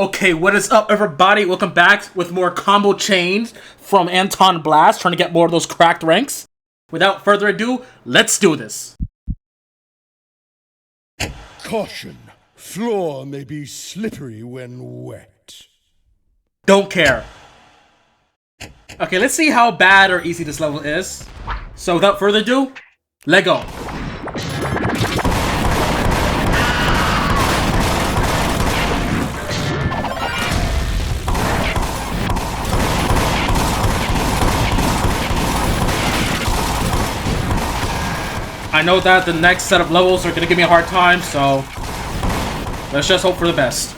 Okay, what is up, everybody? Welcome back with more combo chains from Antonblast, trying to get more of those cracked ranks. Without further ado, let's do this. Caution, floor may be slippery when wet. Don't care. Okay, let's see how bad or easy this level is. So without further ado, let go. I know that the next set of levels are gonna give me a hard time, so let's just hope for the best.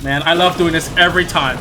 Man, I love doing this every time.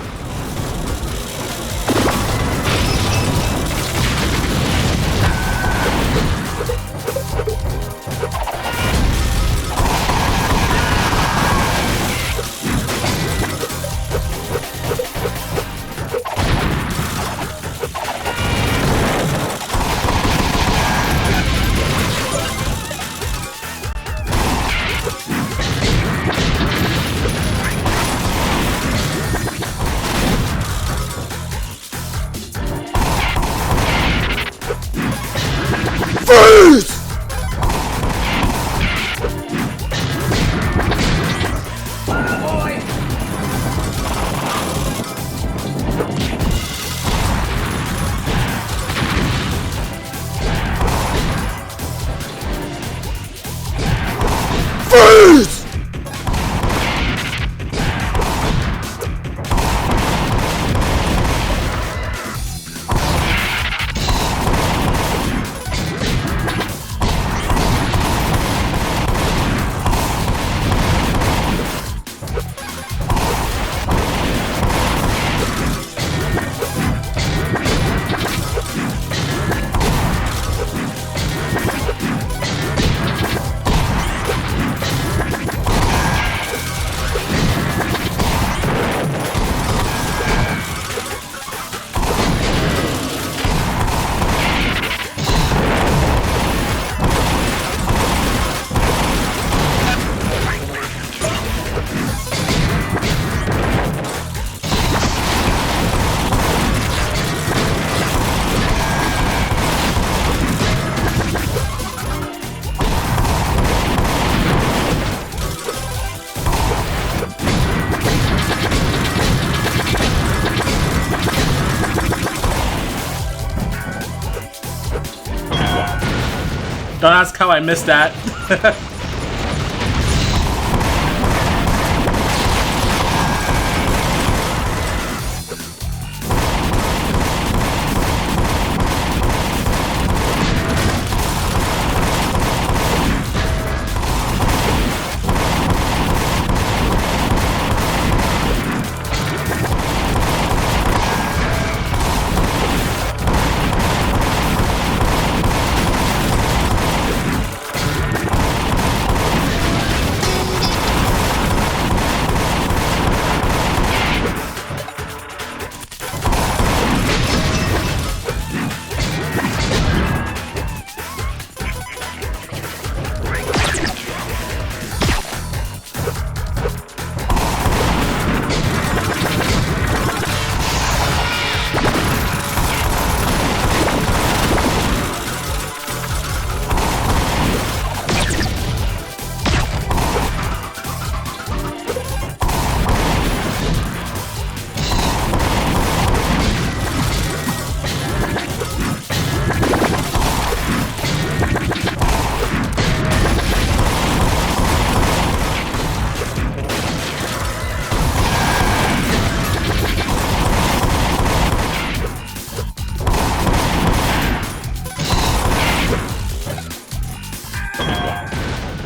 Don't ask how I missed that.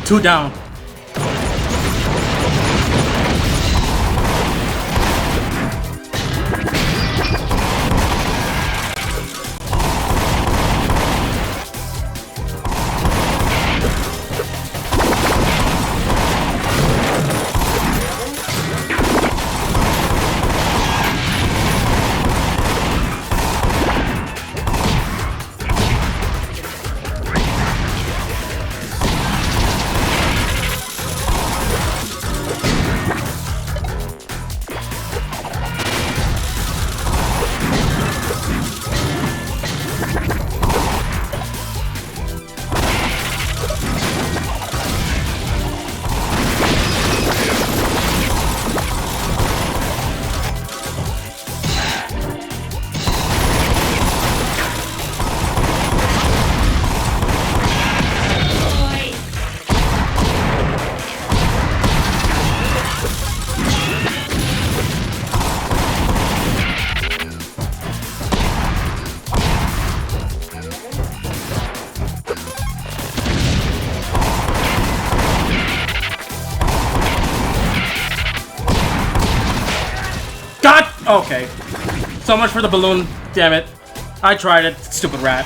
Two down. Okay. So much for the balloon, damn it. I tried it, stupid rat.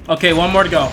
Okay, one more to go.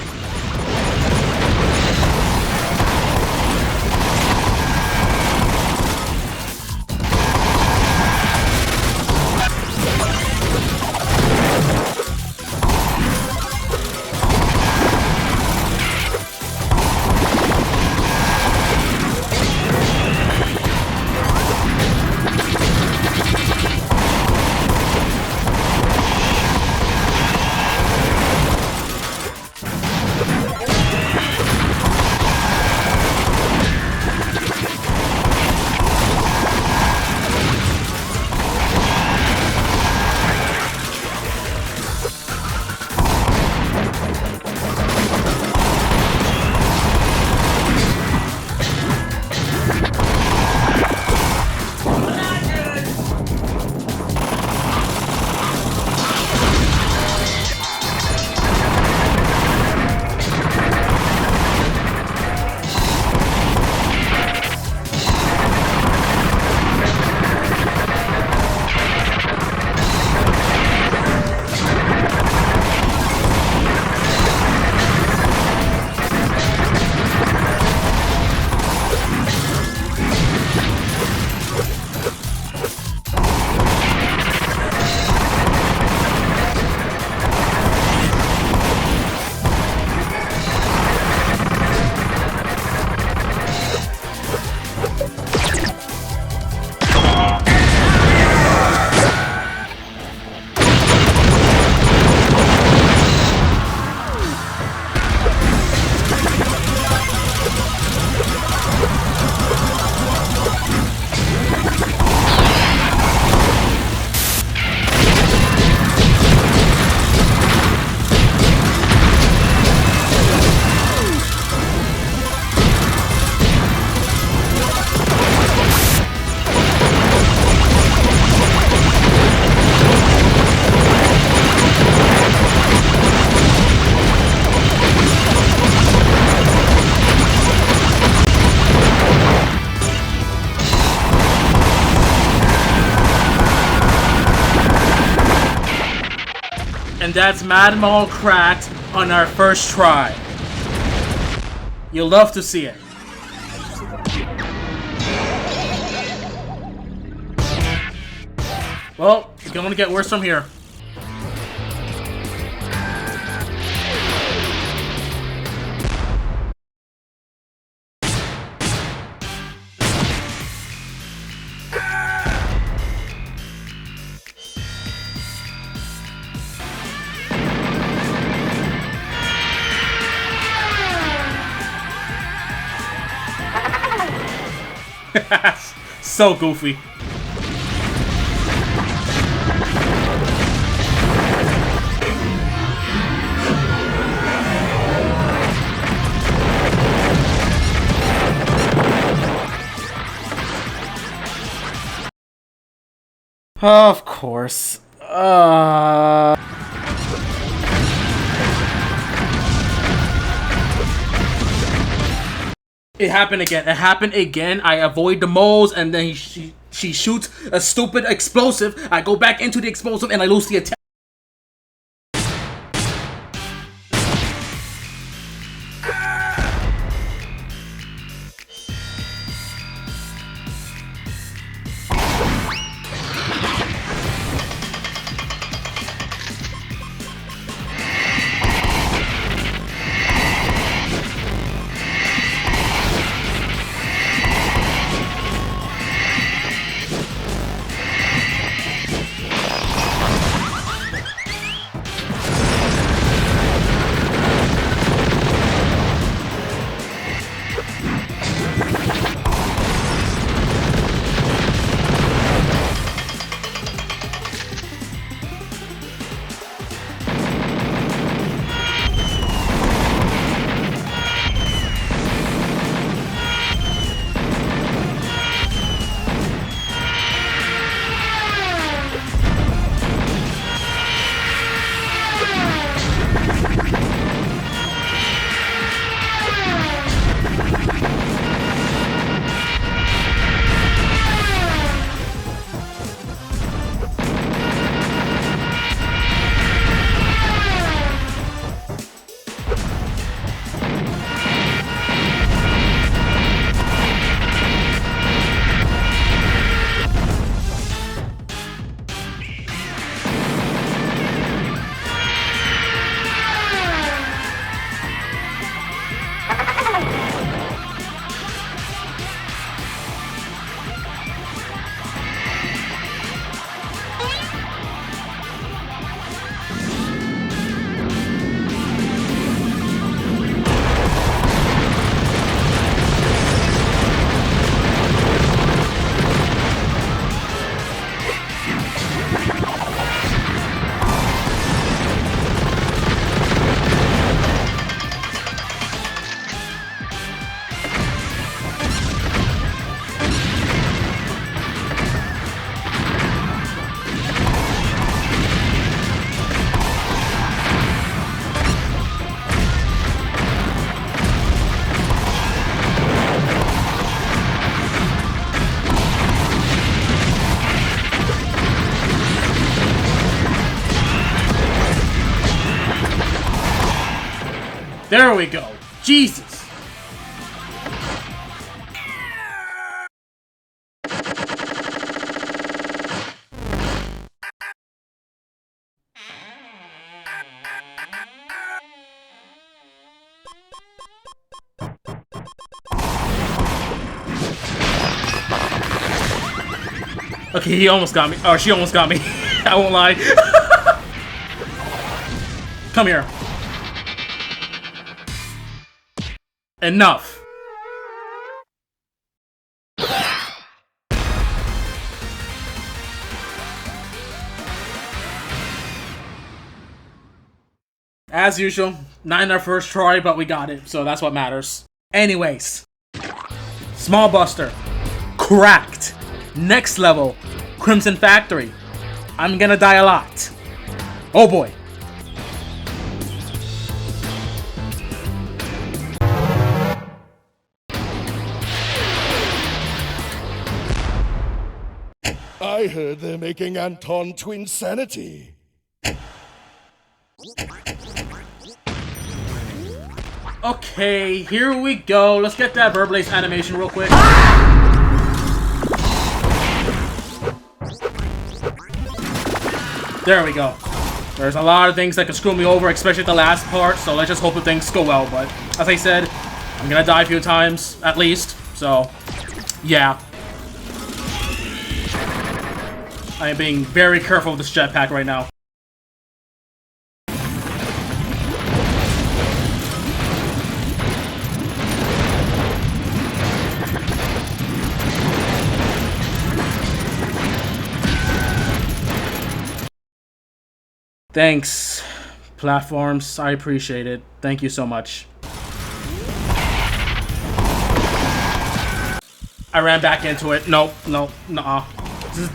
And that's Mad Maul cracked on our first try. You'll love to see it. Well, it can only get worse from here. So goofy. Of course. It happened again. It happened again. I avoid the moles, and then she shoots a stupid explosive. I go back into the explosive, and I lose the attack. There we go. Jesus. Okay, he almost got me. Or she almost got me. I won't lie. Come here. Enough. As usual, not in our first try, but we got it, so that's what matters. Anyways. Smallbuster. Cracked. Next level. Crimson Factory. I'm gonna die a lot. Oh boy. I heard they're making Anton Twinsanity. Okay, here we go. Let's get that Verblaze animation real quick. There we go. There's a lot of things that could screw me over, especially the last part, so let's just hope that things go well. But, as I said, I'm gonna die a few times, at least, so, yeah. I am being very careful with this jetpack right now. Thanks, platforms. I appreciate it. Thank you so much. I ran back into it. Nope, nope, nuh-uh.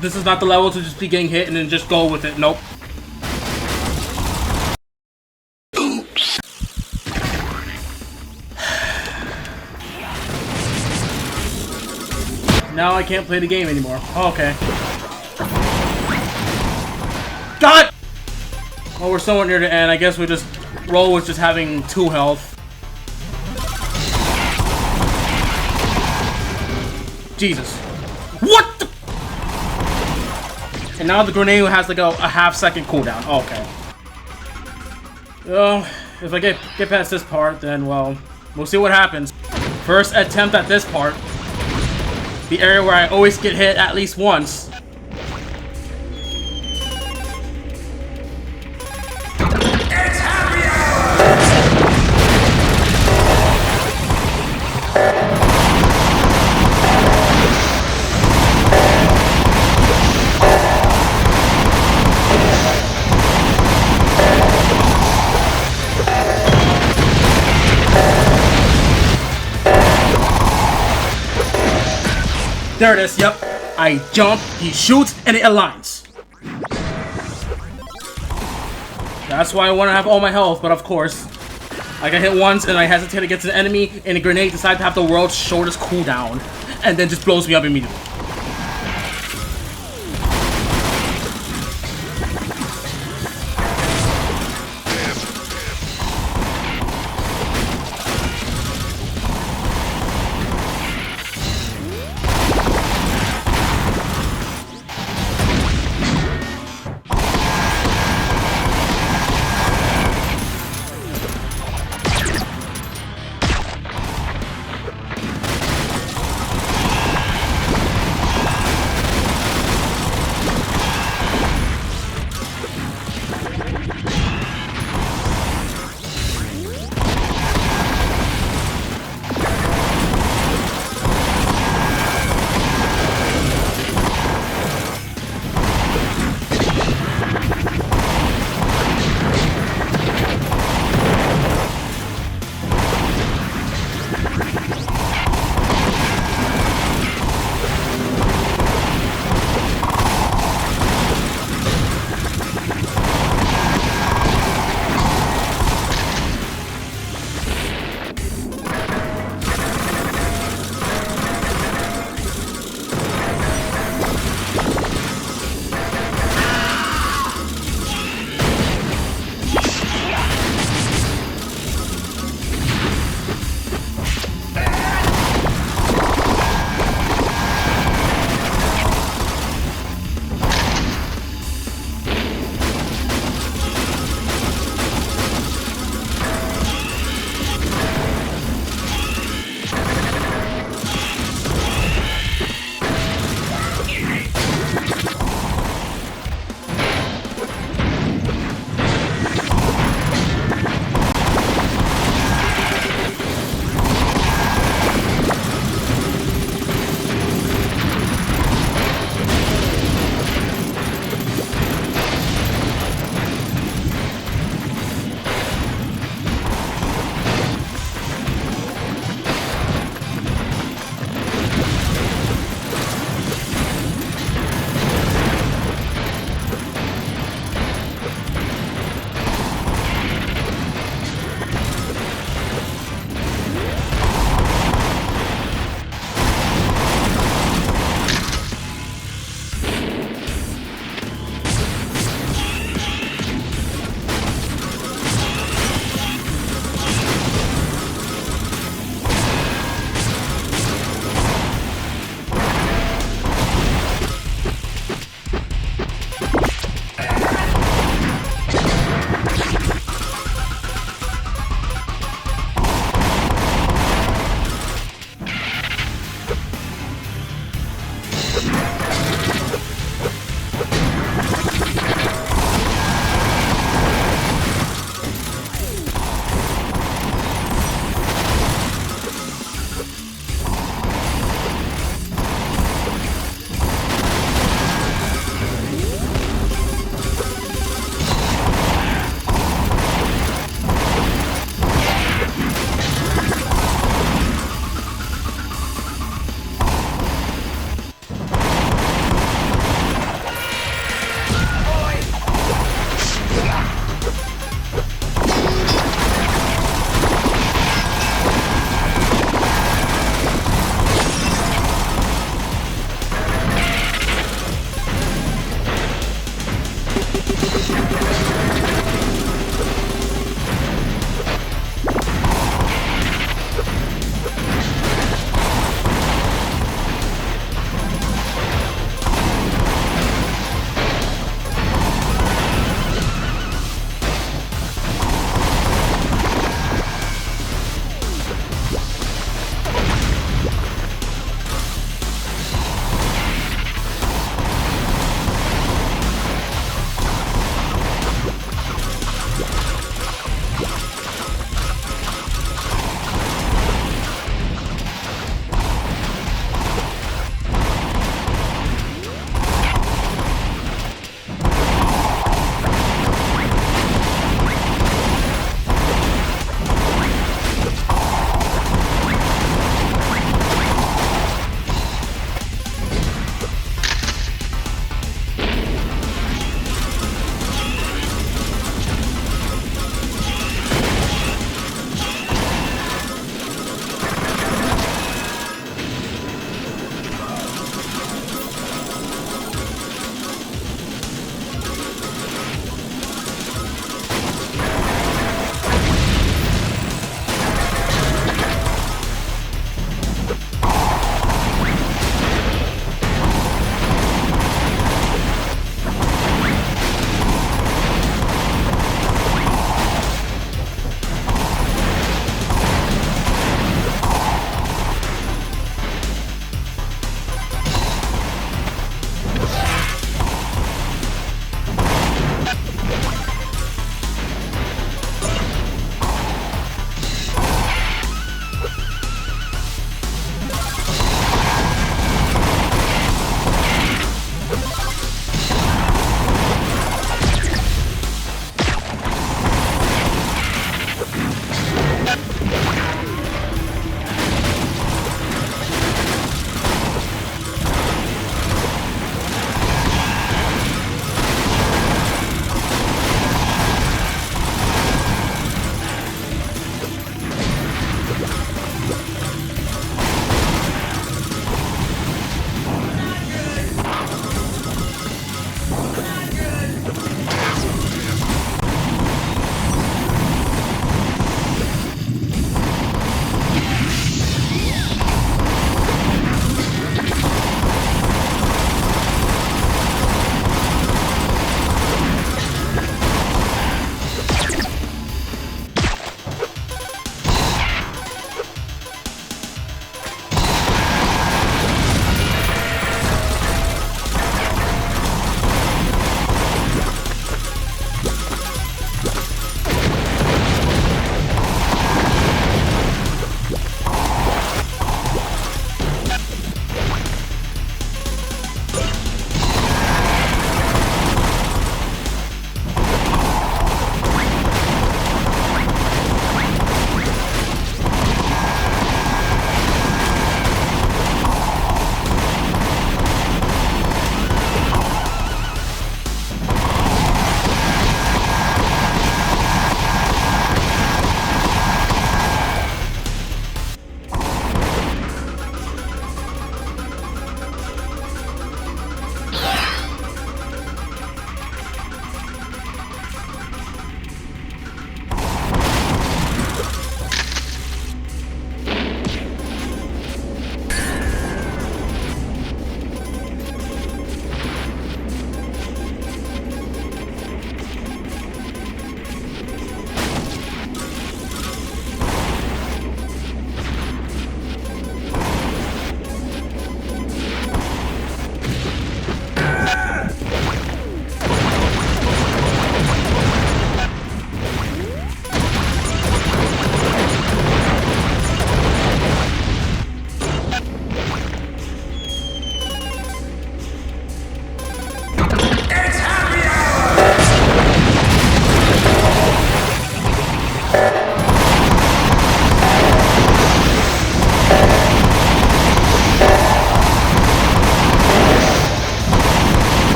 This is not the level to just be getting hit and then just go with it. Nope. Oops. Now I can't play the game anymore. Oh, okay. God! Well, we're somewhere near the end. I guess we just roll with just having 2 health. Jesus. What the? And now the grenade has like a half-second cooldown. Oh, okay. Well, if I get past this part, then, well, we'll see what happens. First attempt at this part. The area where I always get hit at least once. There it is, yep. I jump, he shoots, and it aligns. That's why I want to have all my health, but of course, I got hit once and I hesitate against an enemy, and a grenade decides to have the world's shortest cooldown, and then just blows me up immediately.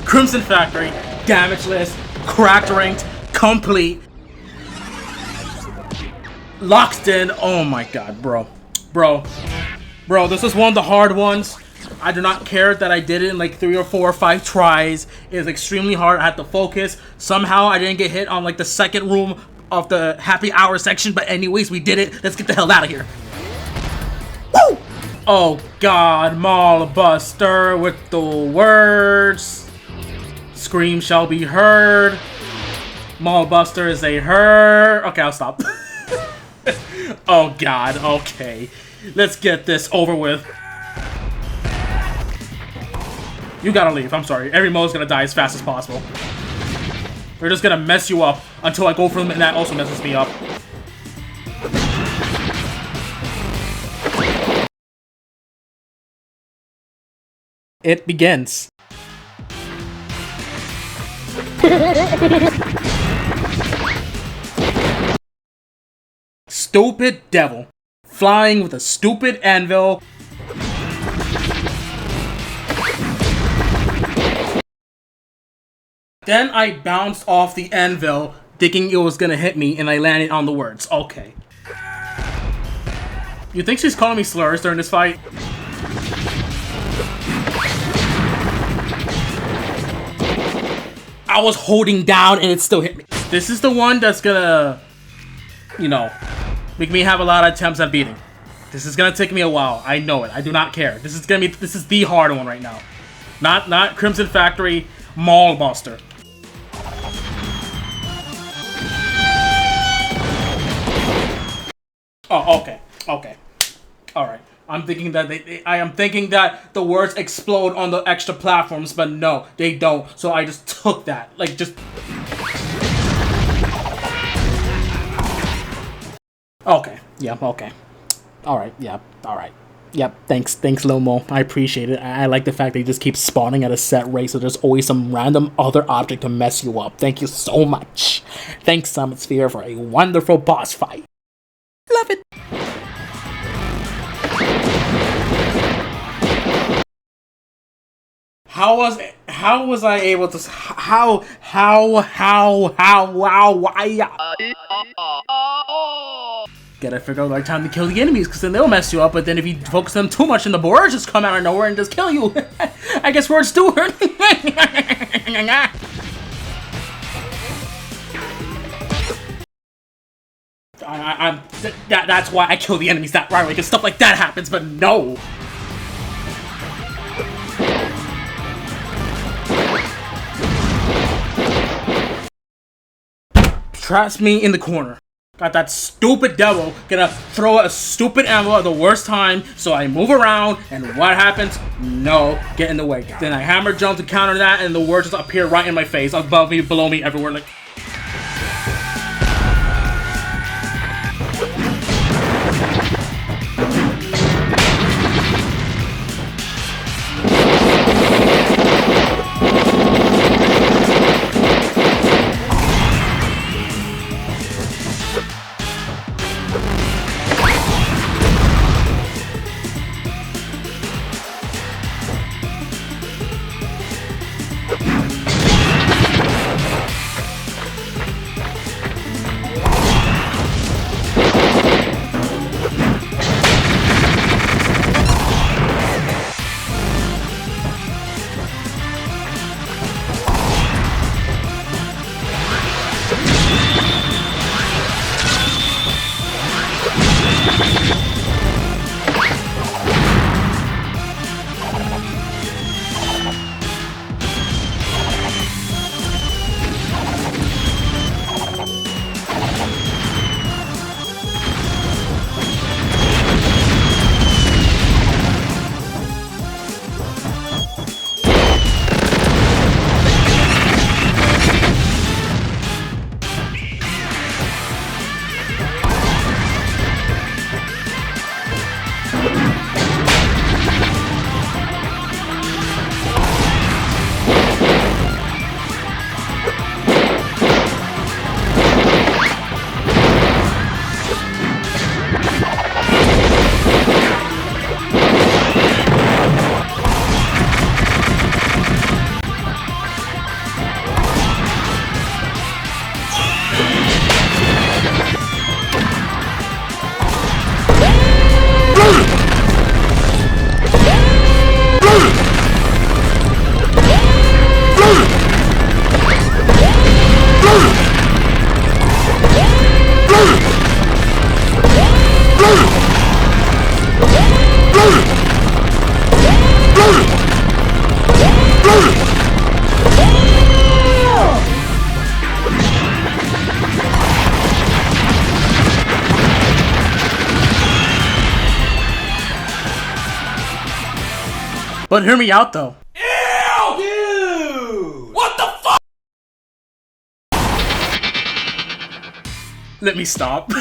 Crimson Factory, damageless, cracked ranked, complete. Locked in. Oh my god, bro. Bro, this is one of the hard ones. I do not care that I did it in like 3 or 4 or 5 tries. It is extremely hard. I had to focus. Somehow I didn't get hit on like the second room of the happy hour section. But anyways, we did it. Let's get the hell out of here. Woo! Oh god, Maulbuster with the words. Scream shall be heard. Maulbuster is a her. Okay, I'll stop. Oh god, okay. Let's get this over with. You gotta leave, I'm sorry. Every mode's gonna die as fast as possible. They're just gonna mess you up until I go for them, and that also messes me up. It begins. Stupid devil. Flying with a stupid anvil. Then I bounced off the anvil, thinking it was gonna hit me, and I landed on the words. Okay. You think she's calling me slurs during this fight? I was holding down and it still hit me. This is the one that's gonna, you know, make me have a lot of attempts at beating. This is gonna take me a while. I know it. I do not care. This is the hard one right now. Not Crimson Factory, Maulbuster. Oh, okay. Alright. I'm thinking that I am thinking that the words explode on the extra platforms, but no, they don't. So I just took that. Like, just... Okay. Yeah, okay. Alright, yeah, alright. Yep, thanks Lomo. I appreciate it. I like the fact that you just keep spawning at a set rate, so there's always some random other object to mess you up. Thank you so much. Thanks, Summit Sphere, for a wonderful boss fight. Love it. How was I able to gotta figure out the right time to kill the enemies, because then they'll mess you up, but then if you focus them too much, then the boards just come out of nowhere and just kill you. I guess words do hurt. That's why I kill the enemies that right away, because stuff like that happens, but no. Traps me in the corner. Got that stupid devil gonna throw a stupid anvil at the worst time, so I move around, and what happens? No, get in the way. Then I hammer jump to counter that, and the words just appear right in my face, above me, below me, everywhere, like... But hear me out though. Ew! Dude! What the fuck? Let me stop.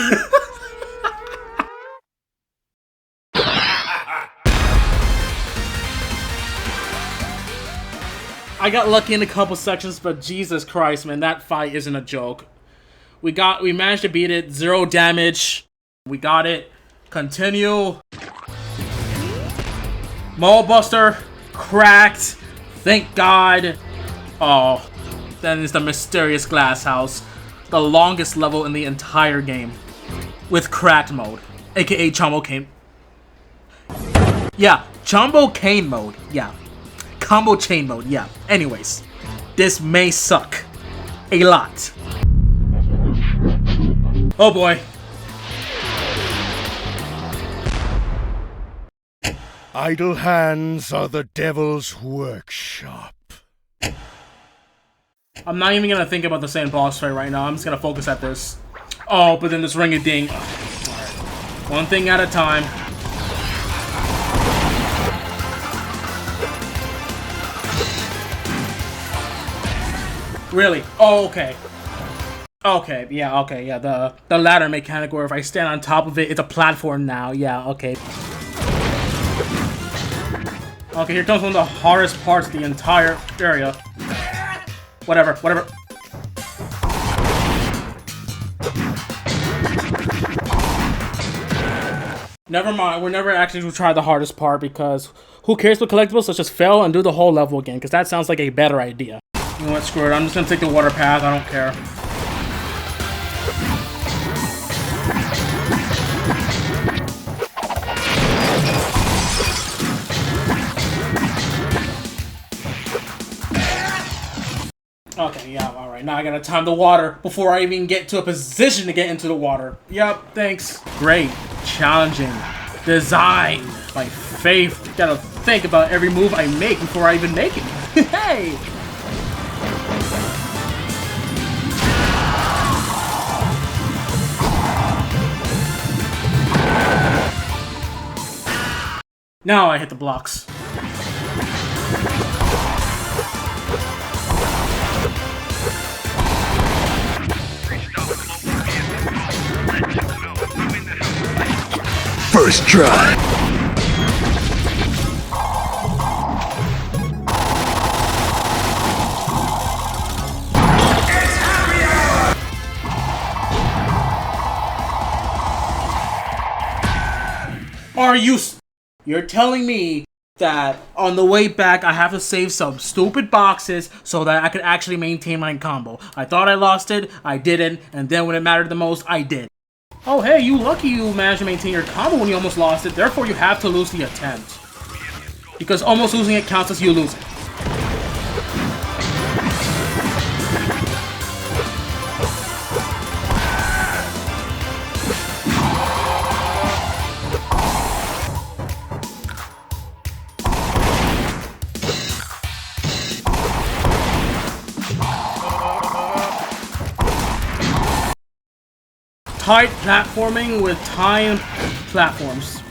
I got lucky in a couple sections, but Jesus Christ, man, that fight isn't a joke. We managed to beat it, 0 damage. We got it. Continue. Maulbuster, cracked. Thank God. Oh, then it's the Mysterious Glasshouse, the longest level in the entire game, with cracked mode, aka Chombo Cane. Yeah, Chombo Cane mode. Yeah. Combo chain mode, yeah. Anyways, this may suck a lot. Oh boy. Idle hands are the devil's workshop. I'm not even gonna think about the same boss fight right now. I'm just gonna focus at this. Oh, but then this ring-a-ding. Alright. One thing at a time. Really? Oh, okay. Okay, yeah. The ladder mechanic where if I stand on top of it, it's a platform now. Yeah, okay. Okay, here comes one of the hardest parts of the entire area. Whatever. Never mind, we're never actually going to try the hardest part because who cares with collectibles? Let's just fail and do the whole level again because that sounds like a better idea. You know what, screw it, I'm just gonna take the water path, I don't care. Okay, yeah, alright, now I gotta time the water before I even get to a position to get into the water. Yep, thanks. Great, challenging, design, my faith. Gotta think about every move I make before I even make it. Hey! Now I hit the blocks. First try. Are you... You're telling me that on the way back I have to save some stupid boxes so that I could actually maintain my combo. I thought I lost it, I didn't, and then when it mattered the most, I did. Oh hey, you lucky you managed to maintain your combo when you almost lost it, therefore you have to lose the attempt. Because almost losing it counts as you losing. Tight platforming with time platforms,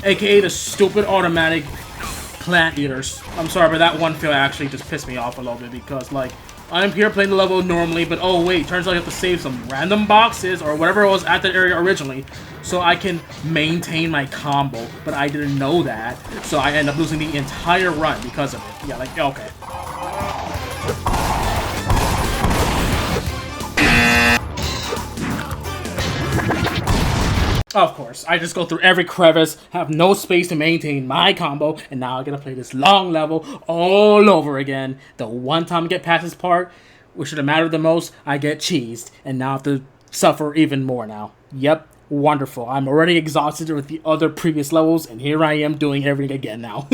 aka the stupid automatic plant eaters. I'm sorry, but that one fail actually just pissed me off a little bit because, like, I'm here playing the level normally, but oh wait, turns out I have to save some random boxes or whatever was at that area originally so I can maintain my combo, but I didn't know that, so I end up losing the entire run because of it. Yeah, like, okay. Of course, I just go through every crevice, have no space to maintain my combo, and now I gotta play this long level all over again. The one time I get past this part, which should have mattered the most, I get cheesed, and now I have to suffer even more now. Yep, wonderful. I'm already exhausted with the other previous levels, and here I am doing everything again now.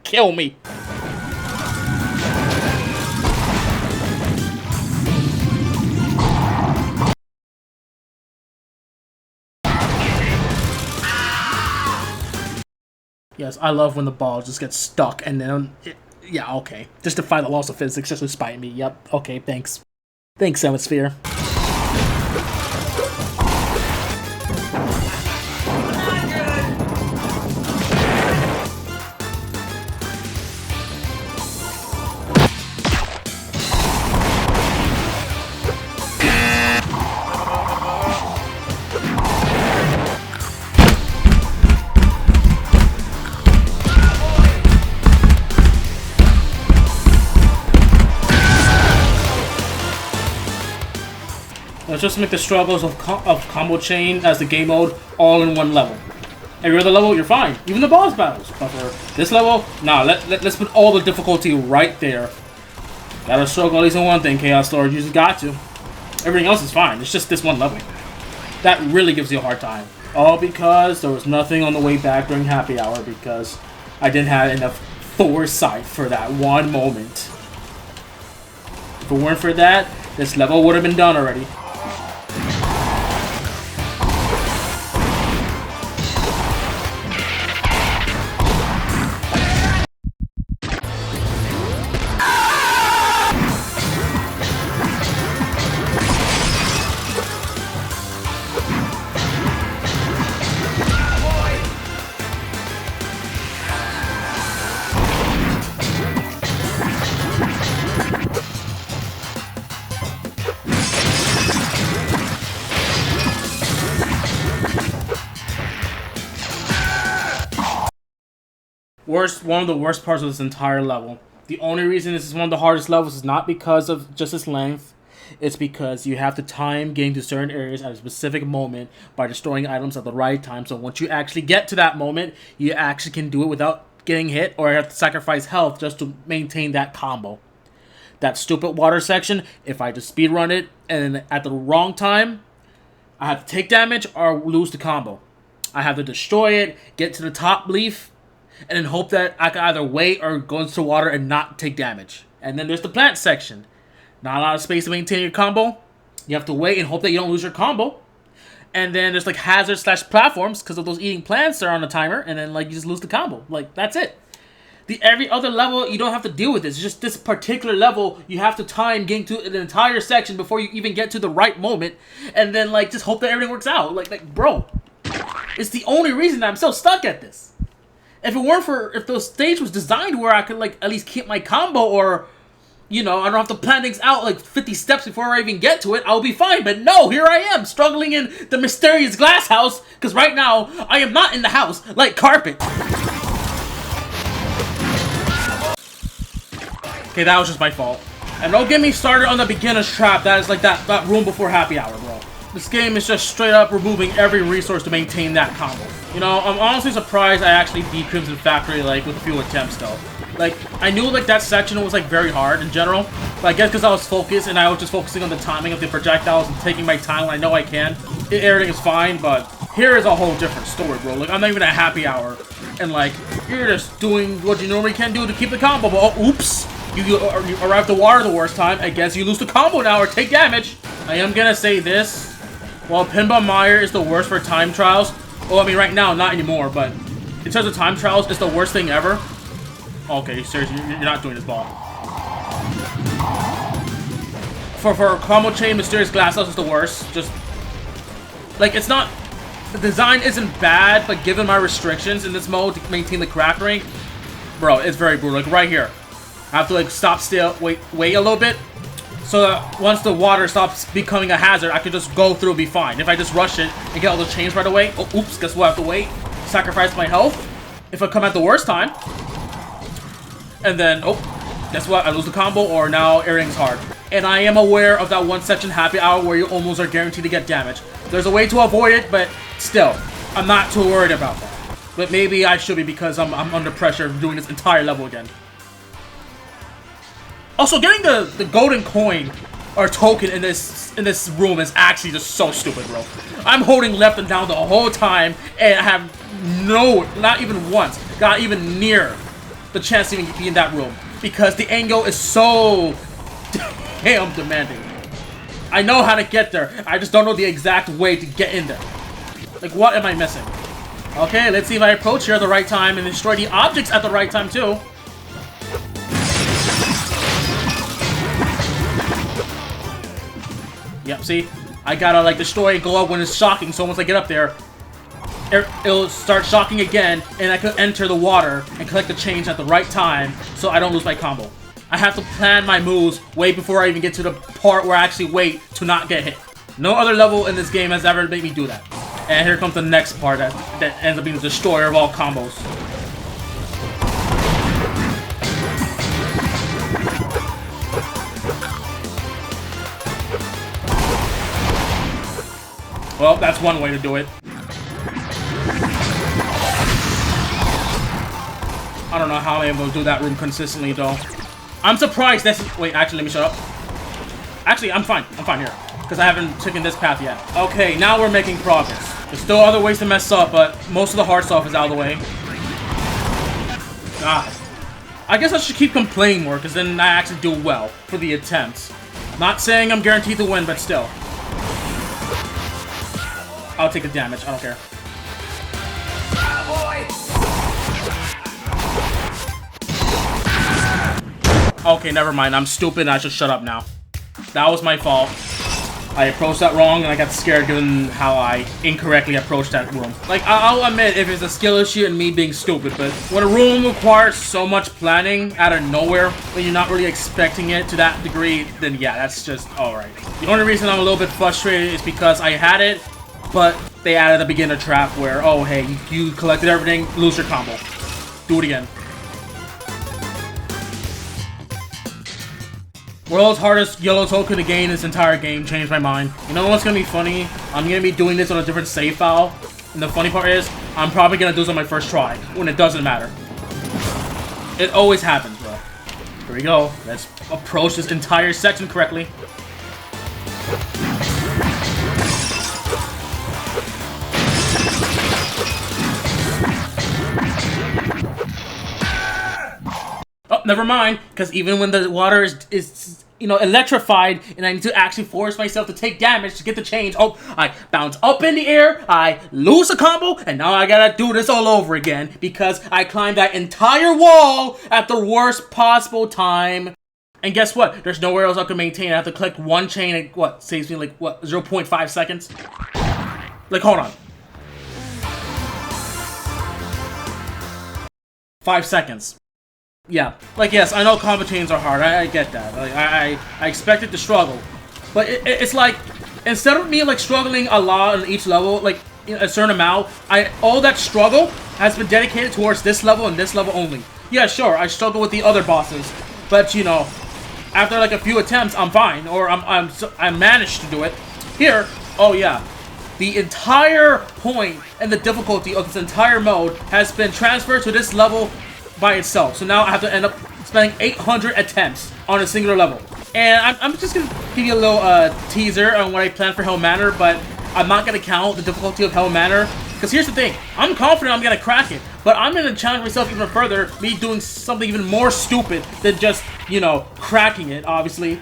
Kill me. Yes, I love when the ball just gets stuck and then... yeah, okay. Just to fight the laws of physics, just to spite me. Yep, okay, thanks. Thanks, Hemisphere. Let's just make the struggles of combo chain as the game mode all in one level. Every other level, you're fine. Even the boss battles. But for this level, nah, let's put all the difficulty right there. Gotta struggle at least in one thing, Chaos Storage. You just got to. Everything else is fine. It's just this one level that really gives you a hard time. All because there was nothing on the way back during happy hour because I didn't have enough foresight for that one moment. If it weren't for that, this level would have been done already. One of the worst parts of this entire level. The only reason this is one of the hardest levels is not because of just its length. It's because you have to time getting to certain areas at a specific moment by destroying items at the right time. So once you actually get to that moment, you actually can do it without getting hit or have to sacrifice health just to maintain that combo. That stupid water section, if I just speedrun it and at the wrong time, I have to take damage or lose the combo. I have to destroy it, get to the top leaf, and then hope that I can either wait or go into water and not take damage. And then there's the plant section. Not a lot of space to maintain your combo. You have to wait and hope that you don't lose your combo. And then there's like hazards / platforms because of those eating plants that are on the timer. And then like you just lose the combo. Like that's it. Every other level you don't have to deal with this. It's just this particular level you have to time getting to an entire section before you even get to the right moment. And then like just hope that everything works out. Like bro, it's the only reason that I'm so stuck at this. If it weren't for, if the stage was designed where I could, like, at least keep my combo or, you know, I don't have to plan things out, like, 50 steps before I even get to it, I'll be fine. But no, here I am, struggling in the Mysterious Glasshouse, because right now, I am not in the house, like carpet. Okay, that was just my fault. And don't get me started on the beginner's trap. That is like that room before happy hour, bro. This game is just straight up removing every resource to maintain that combo. You know, I'm honestly surprised I actually beat Crimson Factory, like, with a few attempts, though. Like, I knew, like, that section was, like, very hard in general. But I guess because I was focused and I was just focusing on the timing of the projectiles and taking my time when I know I can, everything is fine, but here is a whole different story, bro. Like, I'm not even at happy hour. And, like, you're just doing what you normally can do to keep the combo, but oh, oops. You arrive to water the worst time. I guess you lose the combo now or take damage. I am gonna say this. While Pinball Meyer is the worst for time trials, well, I mean, right now, not anymore, but in terms of time trials, it's the worst thing ever. Okay, seriously, you're not doing this, ball. For combo chain, Mysterious Glasshouse is the worst. Just, like, it's not, the design isn't bad, but given my restrictions in this mode to maintain the crack rate, bro, it's very brutal. Like, right here, I have to, like, stop still, wait a little bit, so that once the water stops becoming a hazard, I can just go through and be fine. If I just rush it and get all the chains right away, oh, oops, guess what? I have to wait, sacrifice my health. If I come at the worst time, and then, oh, guess what? I lose the combo, or now everything's hard. And I am aware of that one section happy hour where you almost are guaranteed to get damage. There's a way to avoid it, but still, I'm not too worried about that. But maybe I should be because I'm under pressure of doing this entire level again. Also, getting the golden coin or token in this room is actually just so stupid, bro. I'm holding left and down the whole time, and I have not even once, got even near the chance to even be in that room because the angle is so damn demanding. I know how to get there. I just don't know the exact way to get in there. Like, what am I missing? Okay, let's see if I approach here at the right time and destroy the objects at the right time, too. Yep, see? I gotta, like, destroy and go up when it's shocking, so once I get up there, it'll start shocking again, and I can enter the water and collect the chains at the right time, so I don't lose my combo. I have to plan my moves way before I even get to the part where I actually wait to not get hit. No other level in this game has ever made me do that. And here comes the next part that ends up being the destroyer of all combos. Well, that's one way to do it. I don't know how I'm able to do that room consistently, though. I'm surprised this is... Wait, actually, let me shut up. Actually, I'm fine. I'm fine here. Because I haven't taken this path yet. Okay, now we're making progress. There's still other ways to mess up, but most of the hard stuff is out of the way. God. I guess I should keep complaining more, because then I actually do well for the attempts. Not saying I'm guaranteed to win, but still. I'll take the damage. I don't care. Okay, never mind. I'm stupid and I should shut up now. That was my fault. I approached that wrong and I got scared given how I incorrectly approached that room. Like, I'll admit if it's a skill issue and me being stupid, but when a room requires so much planning out of nowhere, when you're not really expecting it to that degree, then yeah, that's just alright. The only reason I'm a little bit frustrated is because I had it, but they added a beginner trap where, oh hey, you collected everything, lose your combo. Do it again. World's hardest yellow token to gain this entire game changed my mind. You know what's gonna be funny? I'm gonna be doing this on a different save file. And the funny part is, I'm probably gonna do this on my first try, when it doesn't matter. It always happens, bro. Here we go. Let's approach this entire section correctly. Oh, never mind, because even when the water is you know, electrified, and I need to actually force myself to take damage to get the change. Oh, I bounce up in the air, I lose a combo, and now I gotta do this all over again, because I climbed that entire wall at the worst possible time. And guess what? There's nowhere else I can maintain. I have to collect one chain, and what, saves me like, what, 0.5 seconds? Like, hold on. 5 seconds. Yeah, like, yes, I know combo chains are hard, I get that, like, I expected to struggle, but it's like, instead of me, like, struggling a lot on each level, like, a certain amount, all that struggle has been dedicated towards this level and this level only. Yeah, sure, I struggle with the other bosses, but, you know, after, like, a few attempts, I'm fine, or I managed to do it. Here, oh yeah, the entire point and the difficulty of this entire mode has been transferred to this level by itself. So now I have to end up spending 800 attempts on a singular level. And I'm just gonna give you a little teaser on what I plan for Hell Manor, but I'm not gonna count the difficulty of Hell Manor. Because here's the thing, I'm confident I'm gonna crack it, but I'm gonna challenge myself even further, me doing something even more stupid than just, you know, cracking it, obviously.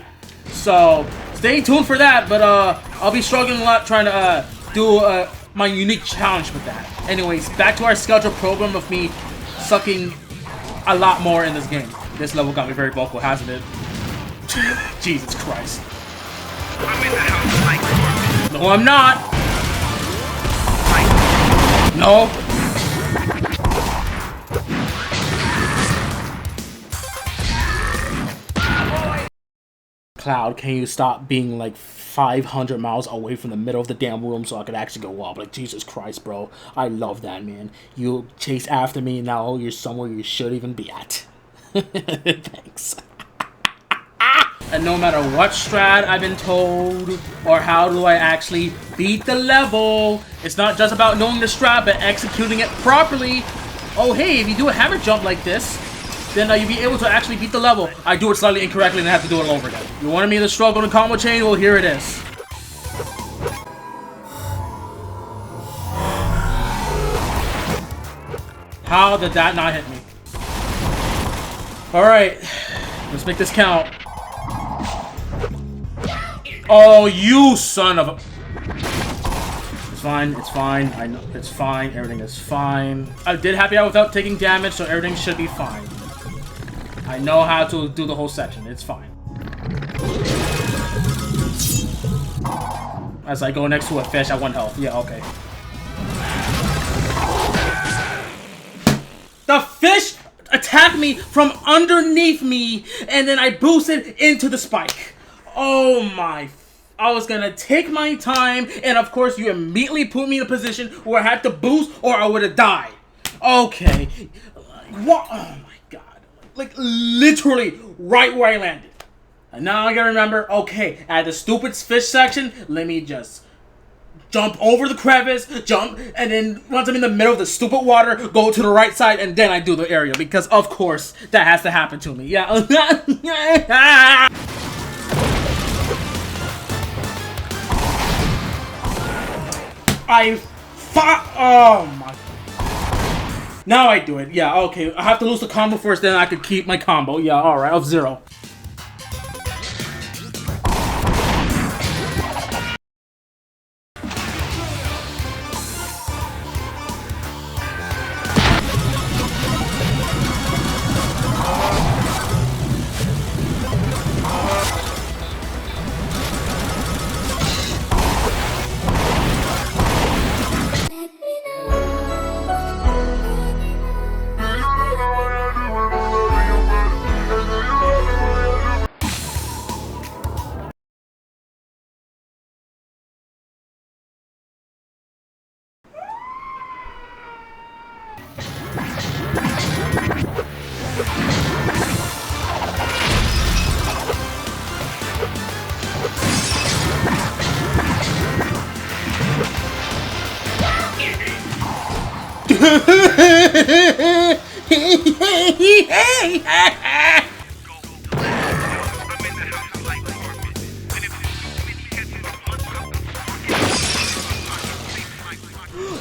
So stay tuned for that, but I'll be struggling a lot trying to do my unique challenge with that. Anyways, back to our scheduled program of me sucking a lot more in this game. This level got me very vocal, hasn't it? Jesus Christ. No, I'm not. No. Cloud, can you stop being like 500 miles away from the middle of the damn room so I could actually go up? Like, Jesus Christ, bro. I love that, man. You chase after me, and now you're somewhere you should even be at. Thanks. And no matter what strat I've been told, or how do I actually beat the level, it's not just about knowing the strat, but executing it properly. Oh, hey, if you do a hammer jump like this, then you'll be able to actually beat the level. I do it slightly incorrectly and I have to do it all over again. You wanted me to struggle in combo chain? Well, here it is. How did that not hit me? Alright, let's make this count. Oh, you son of a... It's fine, it's fine, I know, it's fine, everything is fine. I did happy out without taking damage, so everything should be fine. I know how to do the whole section, it's fine. As I go next to a fish at 1 health, yeah, okay. The fish attacked me from underneath me, and then I boosted into the spike. Oh my... I was gonna take my time, and of course you immediately put me in a position where I had to boost or I would have died. Okay. What? Oh my god. Like, literally right where I landed. And now I gotta remember, okay, at the stupid fish section, let me just jump over the crevice, jump, and then once I'm in the middle of the stupid water, go to the right side, and then I do the aerial, because of course that has to happen to me. Yeah. Oh my. Now I do it. Yeah, okay. I have to lose the combo first, then I could keep my combo. Yeah, alright, of 0.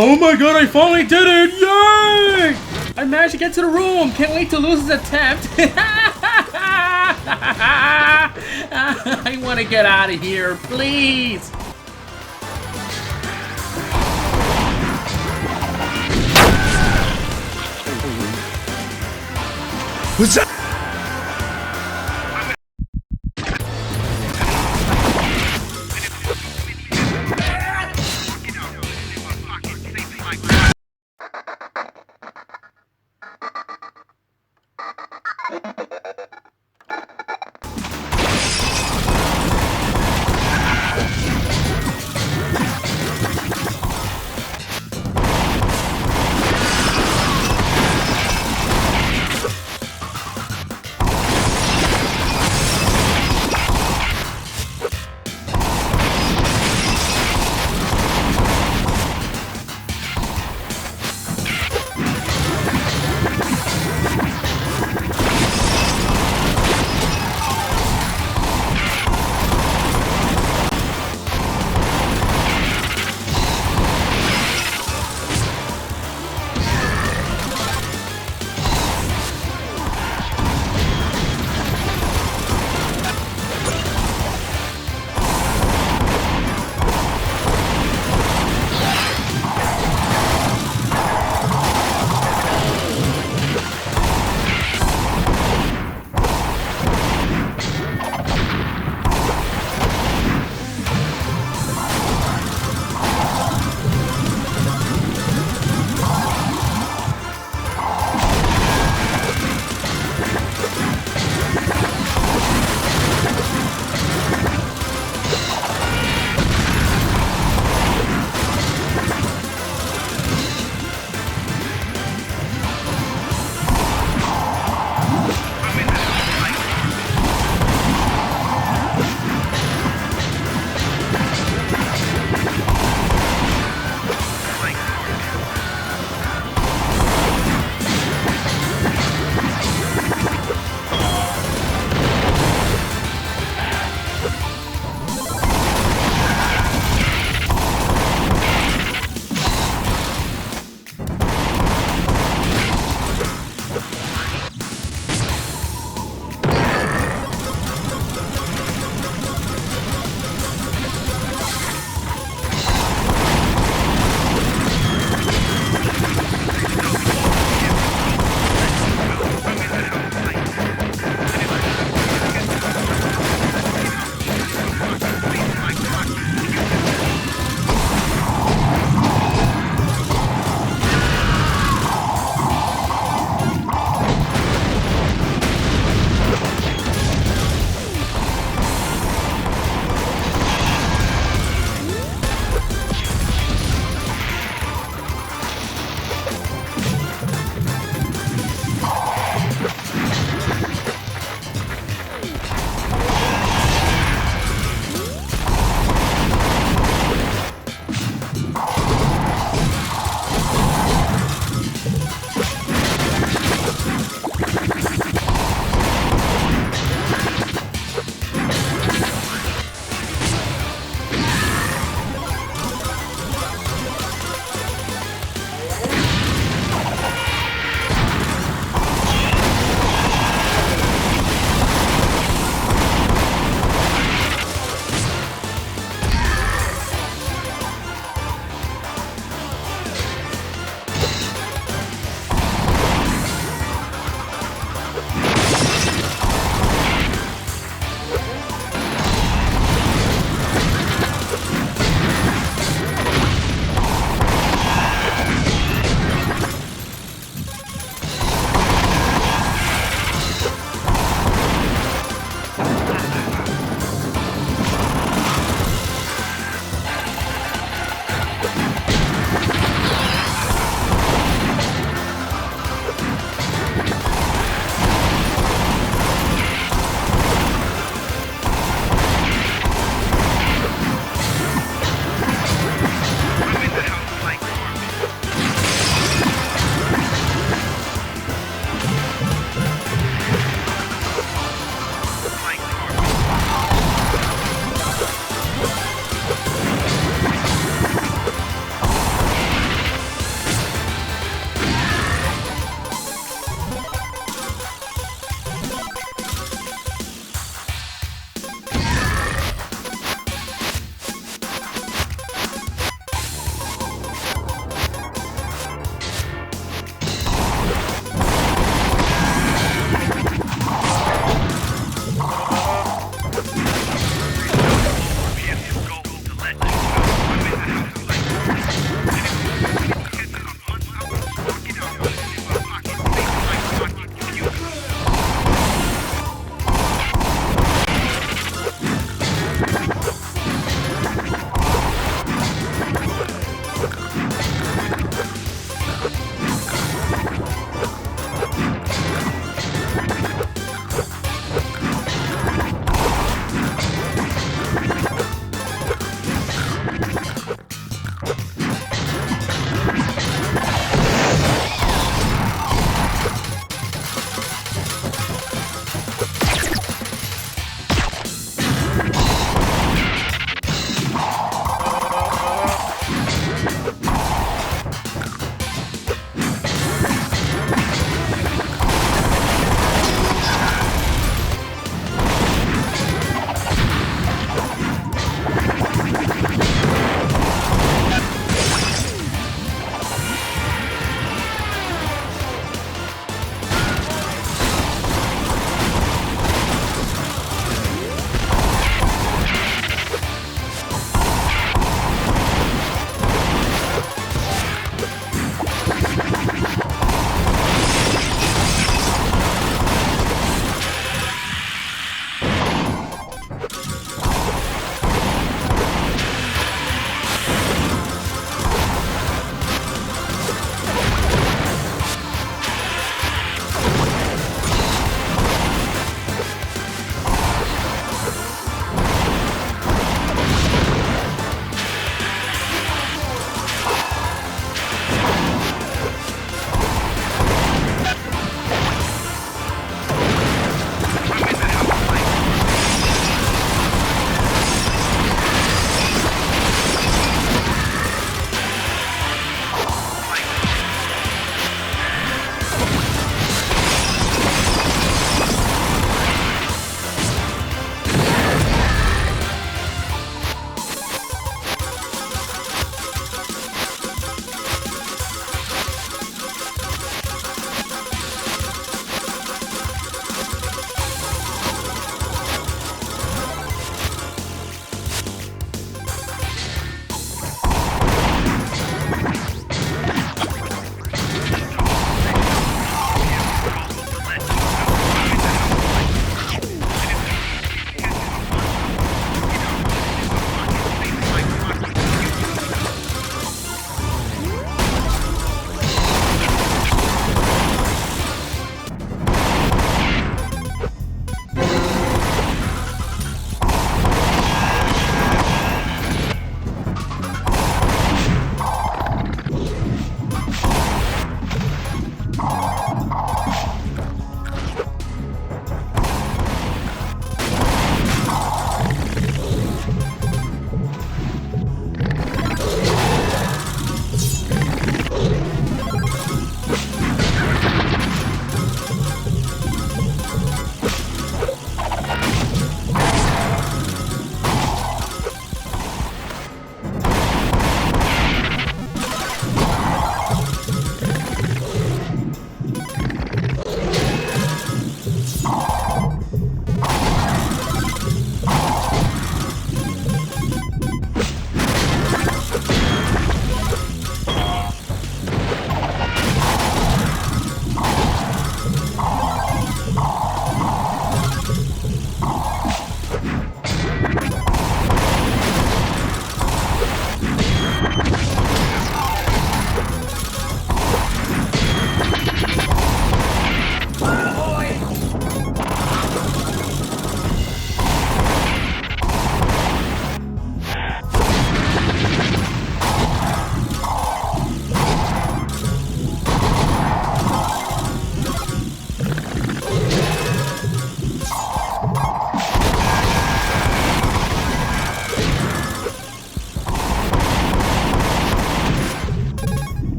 Oh my god, I finally did it! Yay! I managed to get to the room! Can't wait to lose this attempt! I want to get out of here, please! What's that?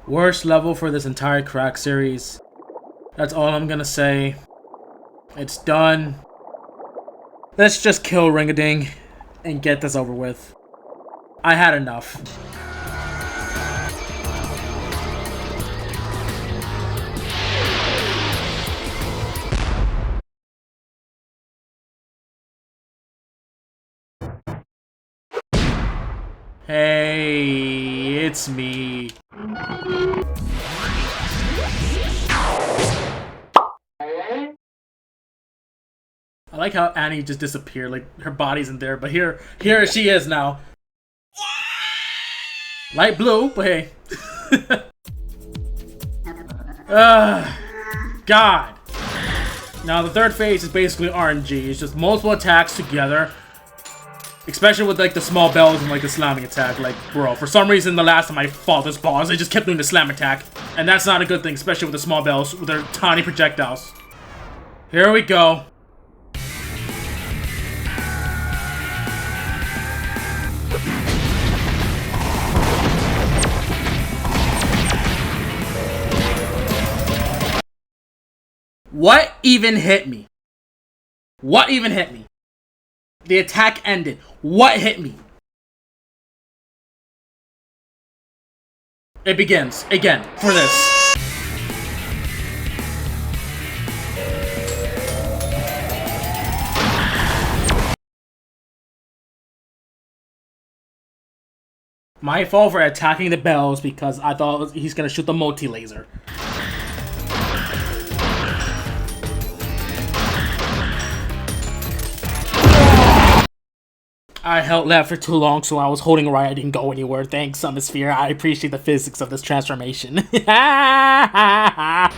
Worst level for this entire crack series. That's all I'm gonna say. It's done. Let's just kill Ring-a-Ding and get this over with. I had enough. Hey, it's me. I like how Annie just disappeared, like her body's in there, but here she is now. Light blue, but hey. God. Now the third phase is basically RNG. It's just multiple attacks together. Especially with like the small bells and like the slamming attack. Like, bro, for some reason the last time I fought this boss, I just kept doing the slam attack. And that's not a good thing, especially with the small bells with their tiny projectiles. Here we go. What even hit me? What even hit me? The attack ended. What hit me? It begins again for this. My fault for attacking the bells because I thought he's gonna shoot the multi-laser. I held left for too long, so I was holding right. I didn't go anywhere. Thanks, Summosphere. I appreciate the physics of this transformation. I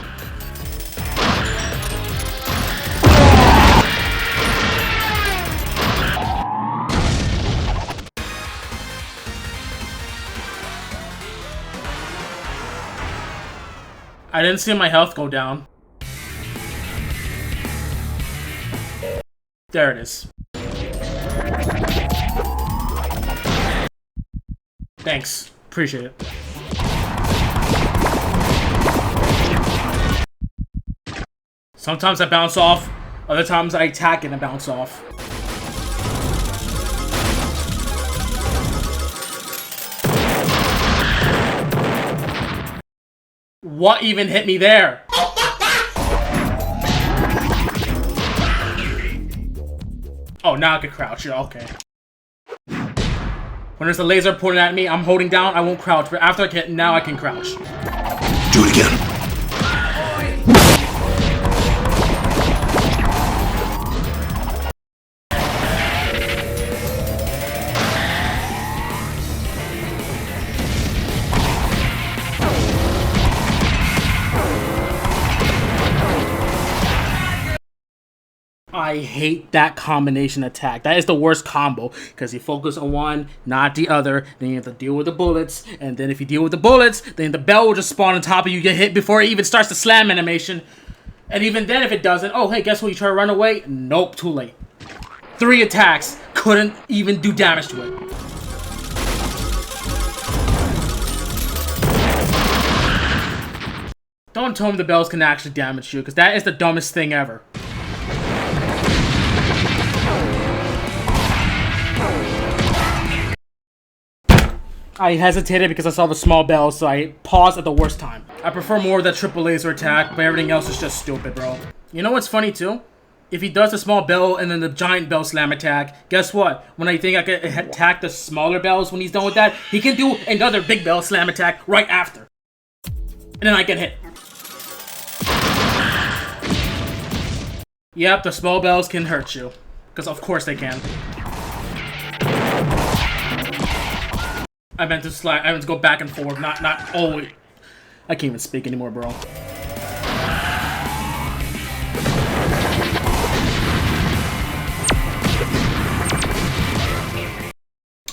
didn't see my health go down. There it is. Thanks. Appreciate it. Sometimes I bounce off, other times I attack and I bounce off. What even hit me there? Oh, now I can crouch. Yeah, okay. When there's a laser pointing at me, I'm holding down, I won't crouch. But after I get, now I can crouch. Do it again. I hate that combination attack. That is the worst combo because you focus on one, not the other. Then you have to deal with the bullets, and then if you deal with the bullets, then the bell will just spawn on top of you. Get hit before it even starts the slam animation, and even then, if it doesn't, oh hey, guess what? You try to run away. Nope, too late. 3 attacks couldn't even do damage to it. Don't tell me the bells can actually damage you because that is the dumbest thing ever. I hesitated because I saw the small bell, so I paused at the worst time. I prefer more of that triple laser attack, but everything else is just stupid, bro. You know what's funny, too? If he does the small bell and then the giant bell slam attack, guess what? When I think I can attack the smaller bells when he's done with that, he can do another big bell slam attack right after. And then I get hit. Yep, the small bells can hurt you. Because of course they can. I meant to slide. I meant to go back and forth, not always. I can't even speak anymore, bro.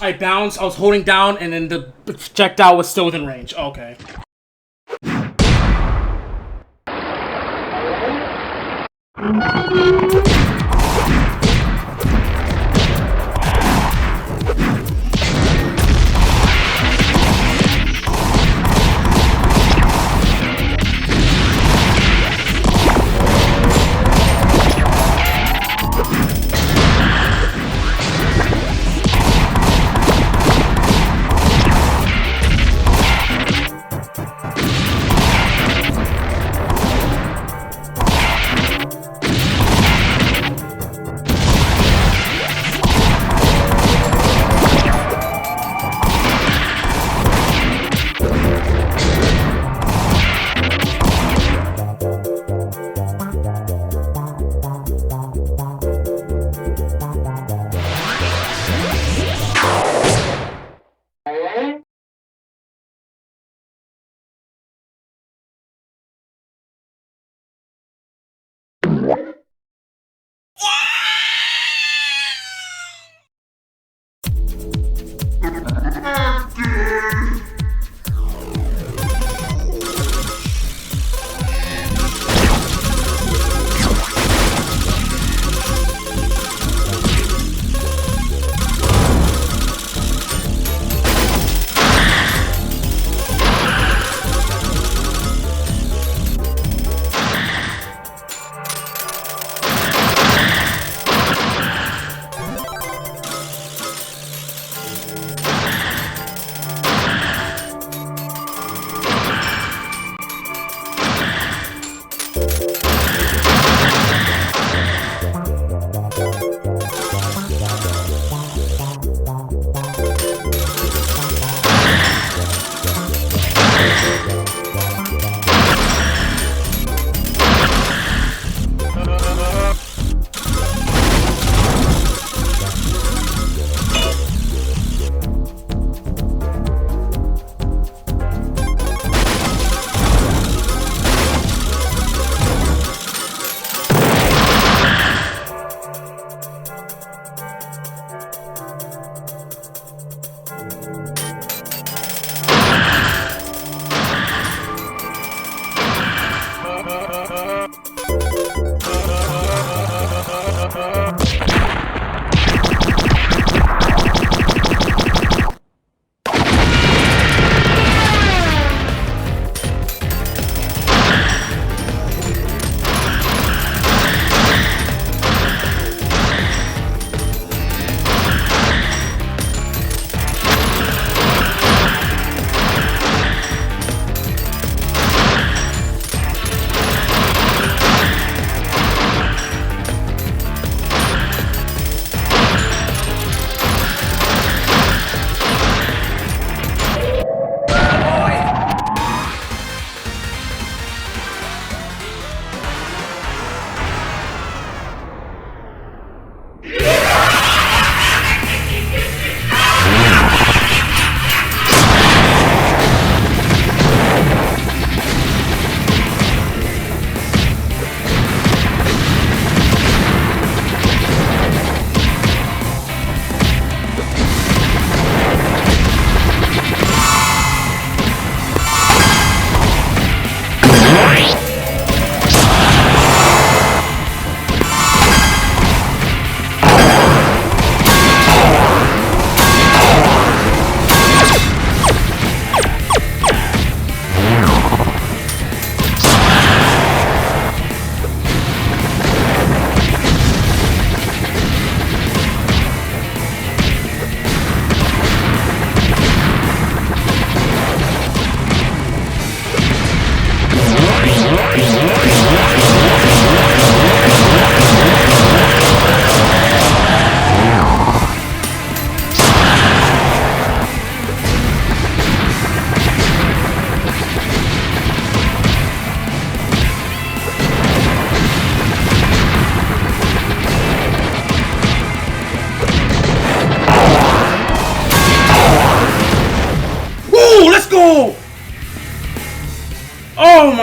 I bounced. I was holding down, and then the projectile was still within range. Okay.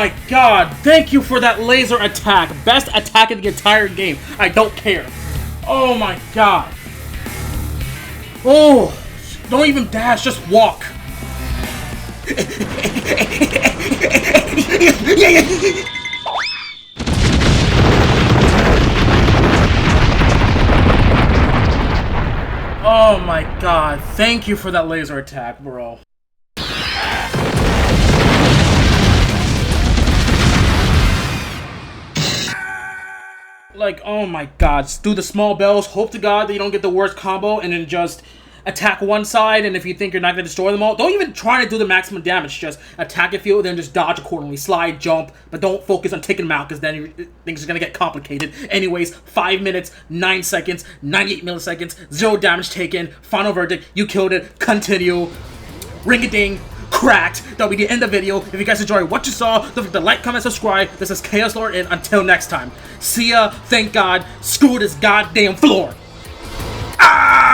my god, thank you for that laser attack. Best attack in the entire game. I don't care. Oh my god. Oh, don't even dash, just walk. Oh my god, thank you for that laser attack, bro. Like, oh my god, do the small bells, hope to god that you don't get the worst combo, and then just attack one side, and if you think you're not going to destroy them all, don't even try to do the maximum damage, just attack a few, then just dodge accordingly, slide, jump, but don't focus on taking them out, because then things are going to get complicated. Anyways, 5 minutes, 9 seconds, 98 milliseconds, 0 damage taken, final verdict, you killed it, continue, ring-a-ding, cracked. That'll be the end of the video. If you guys enjoyed what you saw, don't forget to like, comment, subscribe. This is Chaos Lord, and until next time, see ya, thank God, screw this goddamn floor. Ah!